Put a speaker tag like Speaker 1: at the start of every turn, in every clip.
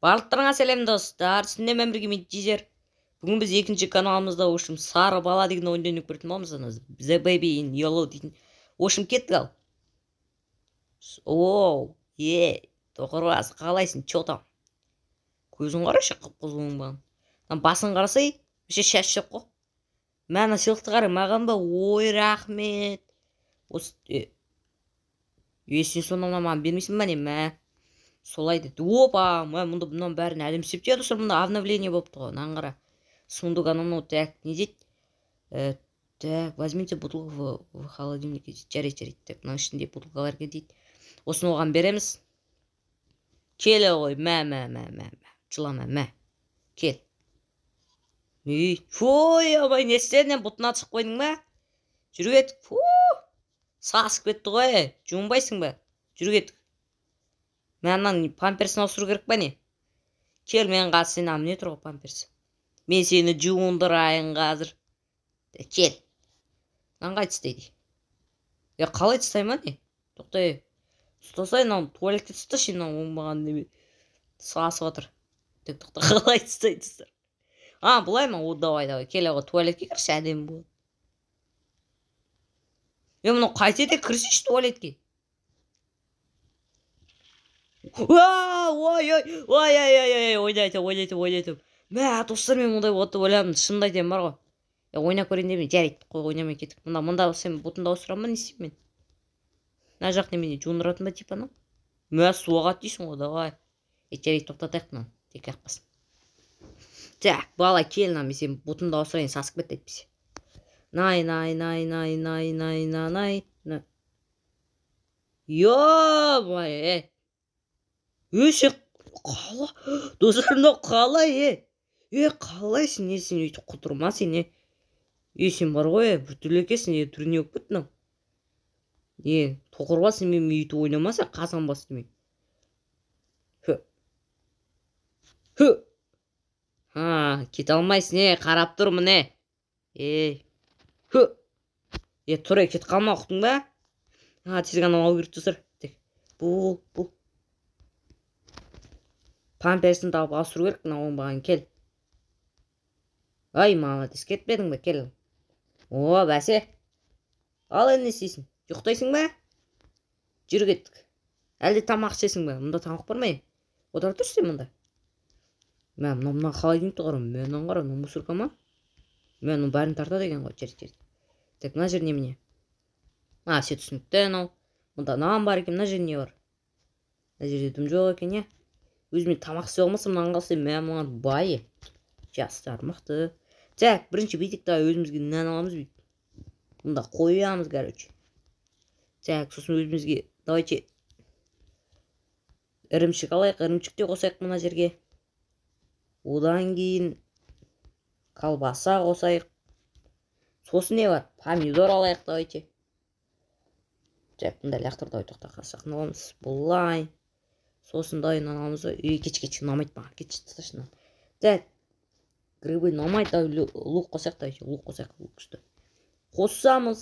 Speaker 1: Барлықтарыңа сәлем достар, сіздермен мен бірге Меджизер. Бүгін біз екінші каналымызда ошым сары бала деген ойынды ойнап көретін боламыз. The Baby in Yellow дейтін. Ошым кеттік ал. Оу, тоқырбас, қалайсың, чо там? Көзің қарашы, қып-қызылың баған. Басын қарасай, біше шаш жоқ қой. Мәні сыйлықты қара, маған ба, ой, рахмет. Сен сонда маған бермейсің ба не, мә? Солай деді. Опа, мұнда бұнан бәрін әлім істеп достар, мұнда обновление болыпты ғой. Мынаған қара. Сундук анау, так, не дейді? Так, возьмите бутылку в холодильнике. Жарайды. Так, мына ішінде бутылкалар дейді. Осыны оған береміз. Келе ғой, мә. Жылама, мә. Кел. Фой, абай, не істедің, бұтына түсіп қойдың ба? Жүріп еттік. Фу, сасып кетті ғой. Жуынбайсың ба? Жүріп еттік. Мәннан памперсін ауыстыру керек па не? Кел, мен қазір сені амне тұр ғой памперс. Мен сені жуындырайын қазір. Кел. Қандай тістейді? Қалай тістей ма не? Тоқтай. Ұстасай, туалетке тістеші, оңбаған деме. Сасып отыр. Тоқта, қалай тістейді? Бұлай ма? Давай. Кел, туалетке кірші әдем болады. Мұны қайтеді кірші туалетке. Ойнайтым. Мә, достар, мен мұндай отты ойлаймын, шынымды айтайын бар ғой. Ойнап көрейін демен, жарайды, қой ойнамай кеттік. Мұнда сен бұтында осырамын ба, не істеймін мен? Мына жақ немене, жуындыратын ба типа анау? Мә, суағат дейсің ғой, давай. Жарайды, тоқтатайық мұнан, тек ақпасын. Так, бала, кел, мен сен бұтында осырайын, сасып кетті айтпесе. Най. Йо-бай, сен қала, достарымда қалай, қалайсың, сен өйтіп құтырма сен, сен бар ғой, бүтілекесің, түріне өк біттің. Тоқырбасың, мен өйтіп ойнамаса, қазан басты мен. Кет алмайсың, қарап тұр мұне. Тұрай, кет қалма ұқтың ба? Тезген ау керек тұсыр. Бұл. Памперсін тауып асыру керек, оңбаған, кел. Ай, молодец, кетпедің бе, кел. Бәсе. Ал әне істейсің? Жоқтайсың ба? Жүрі кеттік. Әлде тамақ ішесің ба? Мұнда тамақ бар ма? Одар тұрсың мұнда. Мұна қалай дейін тұғырым? Мәнен қара, мұсырқа ма? Мен бәрін тарта деген ғой, жерді. Так, мына жер немене? Сен түсінікті, мұнда нан бар екен, мына жер не бар? Мына жерде дым жоқ екен, өзіме тамақ істей алмасам, мынаған қалса, мұған байы. Жастар, мықты. Так, бірінші бейтік да өзімізге нан аламыз бейт. Мұнда қоямыз, короче. Так, сосын өзімізге, давайте, ірімшік алайық, ірімшік те қосайық мына жерге. Одан кейін колбаса қосайық. Сосын не бар? Помидор алайық, давайте. Так, мұнда лақтыр, давай тоқта қасақ аламыз. Бұлай. Сосын дайын аламыз. Кеч, ұнамайды маған. Кеч, тұташынан. Так, грибы ұнамайды, лук қосайық, давайте. Лук қосайық, лук күшті. Қосамыз.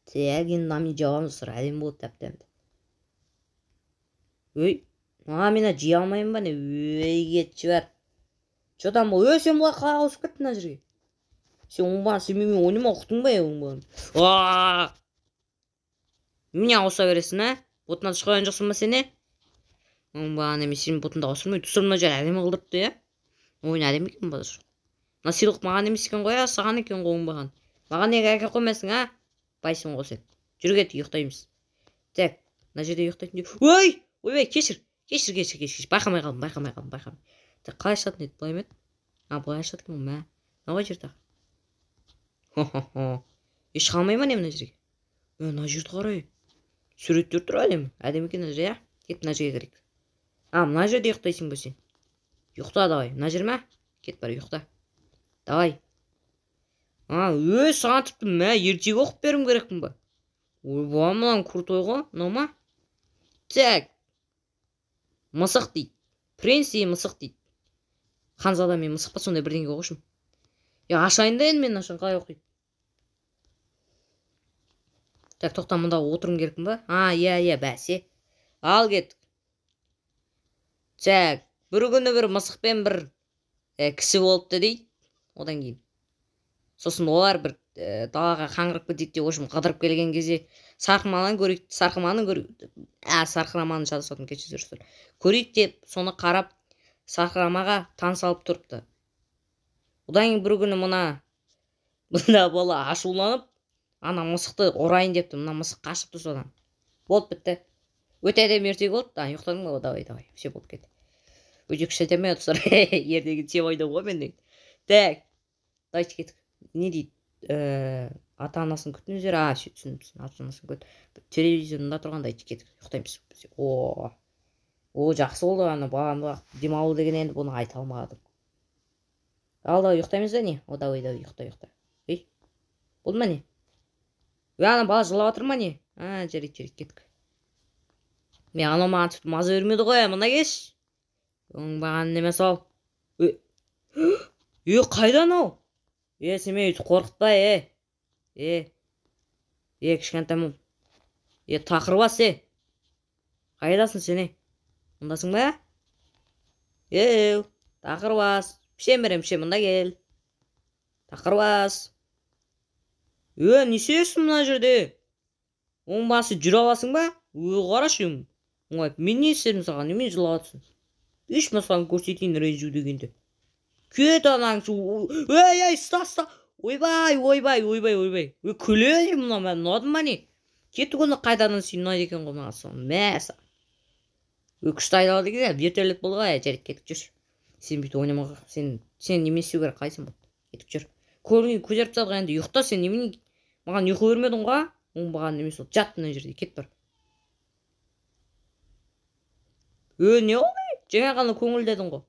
Speaker 1: Так, енді намен жауамыз сұр, әдем болды, тәп-тәмді. Мені жей алмайын ба не? Кетші бар. Чо там бұл? Сен бұлай қалай ауысып кеттің мына жерге? Сен оңбаған, сен менімен ойнама, ұқтың ба оңбаған? Мені ауыса бересің, Бұтынан шығайын жоқсын ба сені? Оңбаған емес, сен бұтында ауысырмай, тұсырмына жер әдемі қылдырыпты, Ойын әдемі екен ба? Мына сыйлық маған емес екен ғой, саған екен ғой оңбаған. Маған неге әке қоймайсың, Байсың ғой сен. Жүріп кетті, ұйықтаймыз. Так, мына жерде ұйықтайтын деп. Ой, кешір. Байқамай қалдым. Так, қалай ашатын еді, былай ма еді? Былай ашатын екен, мә. Мынау жер тақ. Еш қалмай ма не мына жерге? Мына жерді қарай. Суреттер тұр әдемі екен мына жер, Кет мына жерге керек. Мына жерде ұйықтайсың ба сен? Ұйықта, давай. Мына жер ма? Кет бар, ұйықта. Давай. Саған тіпті ертегі оқып берім керекпін ба? Мұнан крутой ғой, мынау ма? Так. Мысық дейді. Принц и мысық дейді. Ханзада мен мысық па сондай бірдеңге қошым. Ашайын да енді мен ашын қалай оқиды. Так, тоқта мұнда отырым керекпін ба? Бәсе. Ал кеттік. Жак, бір күні бір мысықпен бір кісі болыпты дейді. Одан кейін. Сосын олар бір далаға қаңғырып кетеді де, общем, қыдырып келген кезде сарқыраманы шатасатын кешіріңіздер. Көрейік деп, соны қарап, сарқырамаға таң салып тұрыпты. Одан кейін бір күні мына бола ашуланып, ана мысықты ұрайын депті. Мына мысық қашыпты содан. Болып бітті. Өте әдемі ертегі болды. Ұйықтадың ба? Давай. Все болып кетті. Өте күшті әдемі достар. Ертегі тем ойнап ғой мен. Так. Давайте кеттік. Не дейді? Ата-анасын күтіңіздер. Түсіндім. Ата-анасын күт. Телевизорында тұрғанда кеттік. Ұйықтаймыз. Жақсы болды. Ана баланы демалу деген енді бұны айта алмадым. Алда ұйықтаймыз да не? Давай, ұйықта. Болды ма не? Ана бала жылап жатыр ма не? Жарайды, кеттік. Мен анау маған тіпті маза бермеді ғой, мына кеш. Оңбаған неме сол. Қайдан ау? Сен мені өйтіп қорқытпа, кішкентайым. Тақырбас, қайдасың сен, мұндасың ба? Тақырбас. Пішем берем, мұнда кел. Тақырбас. Не сүйесің мұна жерде? Оңбасы жүре аласың ба? Қарашы, мен не істедім саған, немен жылап жатсың? Еш мысалын көрсетейін ренжу дегенде. Кет анаң, ұста. Ойбай. Күледі мұна, мен ұнадым ба не? Кетті күні қайданың сүйін ұнайды екен ғой маған соң. Мәсі. Күшті айдалы деген, вертолет болды ғой, жарайды, кетіп жүр. Сен бүйті ойнамаға, сен немен істеу керек, қайсың болды? Кетіп жүр. Көтеріп тастадық енді, ұйықта сен немен маған ұйқы бермедің ғой? Оңбаған немес ол, жат мына жерде, кет бар. Не олай? Жаңа ғана көңілдедің ғой.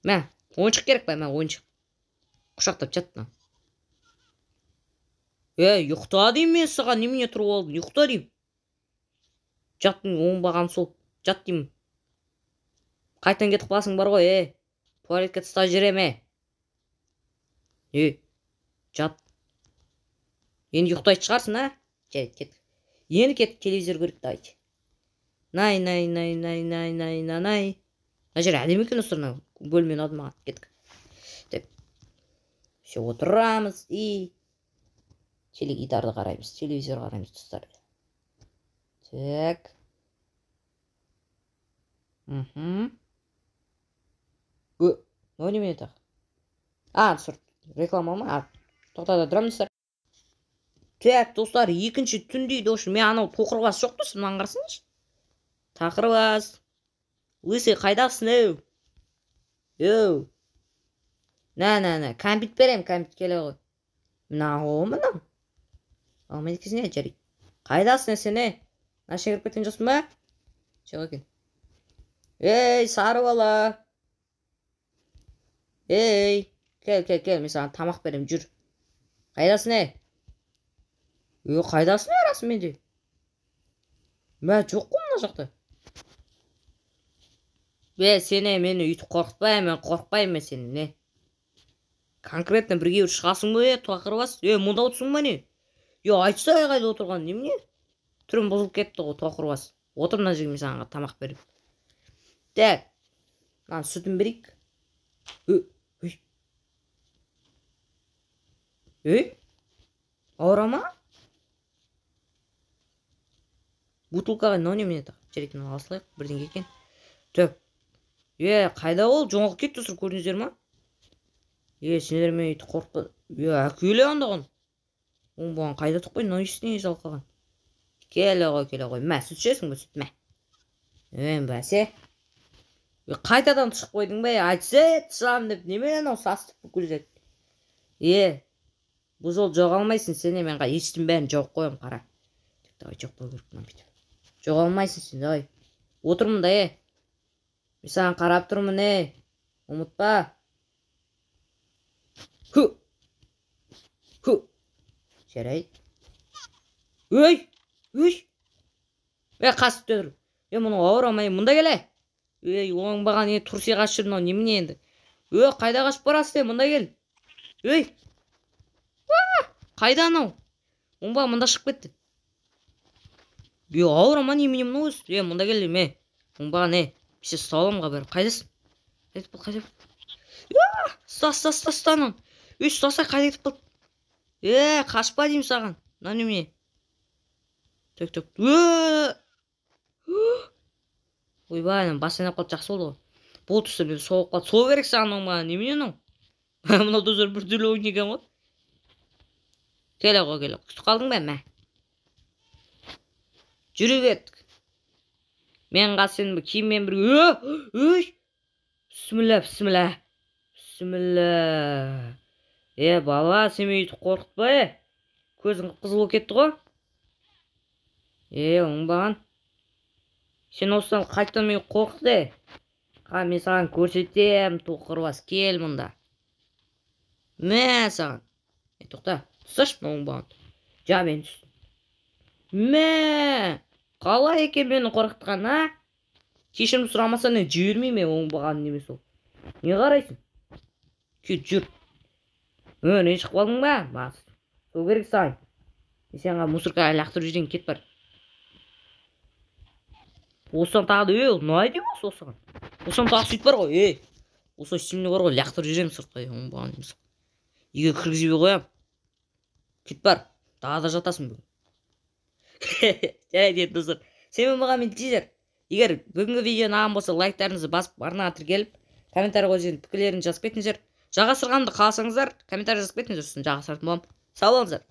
Speaker 1: Мә, ойыншық керек бай, ойыншық. Құшақтап жаттына. Ұйықта дейм мен сыға, немене тұрып алдың? Ұйықта дейм. Жаттың оңбаған сол, жат дейм. Қайтан кетіп қаласың бар ғой, туалетке тыста жереме. Жат. Енді ұйықтайды шығарсың, Жарайды, кет. Енді кетіп телевизор көріп дайды. Най. Мына жер әдемі екен осырына, бөлмені алды маған, кеттік. Деп. Все отырамыз и теледидарды қараймыз, телевизор қараймыз достар. Так. Немене тақ? Сұр, реклама ма? Тоқтада тұрамын достар. Так, достар, екінші түн дейді. Мен анау тоқырбас жоқ тұрсын, маған қарсыңшы. Тақырбас. Лысый, қайдасың, Нә, кәмпит берем, кәмпит келе ғой. Мынау. Алмайды кезіне, жарайды. Қайдасың, сен, Наша кіріп кеткен жоқсың ба? Жоқ екен. Сары бала. Кел, мен саған тамақ берем, жүр. Қайдасың, қайдасың, расымен де? Жоқ қой мына жақта. Сені мені үйтіп қорқытпай, мен қорқпаймын сені, Конкретно бірге шығасың ба, Тақырбас? Мұнда отырсың ба, не? Айтса қайда отырған, немене? Түрім бұзылып кетті ғой, Тақырбас. Отыр мына жерге, мен саған тамақ беріп. Так, сүтін берейік. Ауыра ма? Бутылкаға немене тақ? Жарайды, алсылайық, бірден екен. Так. Қайда ол? Жоңғып кетті сұр, көрдіңіздер ма? Сендер мен үйті қорқпа. Әкеле андаған. Оң бұған қайда тұқпай, нойысыне жалқаған. Келе ғой. Мә, сүт жесің бі, сүт, мә. Бәсе. Қайтадан тұшық қойдың бәй, айтсы, тұшам деп, немен анау састық бүкілзет. Бұл жол жоғалмайсың, сене мен ешітін бәрін жоқ қойым, қара. Жоқ қой көріп, жоғалмайсың сен, давай. Отырмын да, Мен саған қарап тұрмын, Ұмытпа. Жарайды. Қасып төдір. Мұны ауырамай, мұнда келе. Оңбаған тұрси қашып жүрмін, немене енді. Қайда қашып барасыз, мұнда кел. Қайда анау? Оңбаған мұнда шығып кетті. Ауырама, немене мұны өз. Мұнда кел, оңбаған, Bir şey sağlamға беріп. Қайдасың? Қайтып бол, қайтып бол. Ұста ананы. Ұстаса қайда кетіп қалды? Қашпа деймін саған. Мына неме. Төк. Ойбай, бас айнап қалды, жақсы болды ғой. Болды ұста, мен соғып қалды. Сол керек саған маған, немене анау? Мынау дозор бір түрлі ойнаған ғой. Келе ғой. Күтіп қалдың ба, мә? Жүре кеттік. Мен қазір сенің киіммен бірге. Бісміллә. Бала, сен өйтіп қорқытпа, көзің қызыл болып кетті ғой. Оңбаған. Сен осыдан қайтадан мен қорқыт. Мен саған көрсетем, тоқырбас, кел мұнда. Мә саған. Тоқта, тұсаш мына оңбаған. Жа мен түс. Мә, қалай екен мені қорқытқан, а? Кешірім сұрамасаң жібермей мен оңбаған немес ол. Не қарайсың? Кет жүр. Не шығып қалдың ба? Бас. Сол керек саған. Сенға мусорка лақтырып жүрген, кет бар. Осыдан тағы да, ұнайды ма осыған? Осыдан тағы сөйт бар ғой, Осы істеміне бар ғой, лақтырып жүрем сыртқа, оңбаған немес. Үйге кіргізбей қоям. Кет бар, тағы да жатасың бүгін. Жарайды достар. Сен маған мен тизер. Егер бүгінгі видео ұнаған болса, лайктарыңызды басып арнаға тіркеліп, комментарий қойып пікірлеріңізді жазып кетіңіздер. Жалғастырғанды қаласаңыздар, комментарий жазып кетіңіздер, жағастыратын боламын. Сау болыңыздар.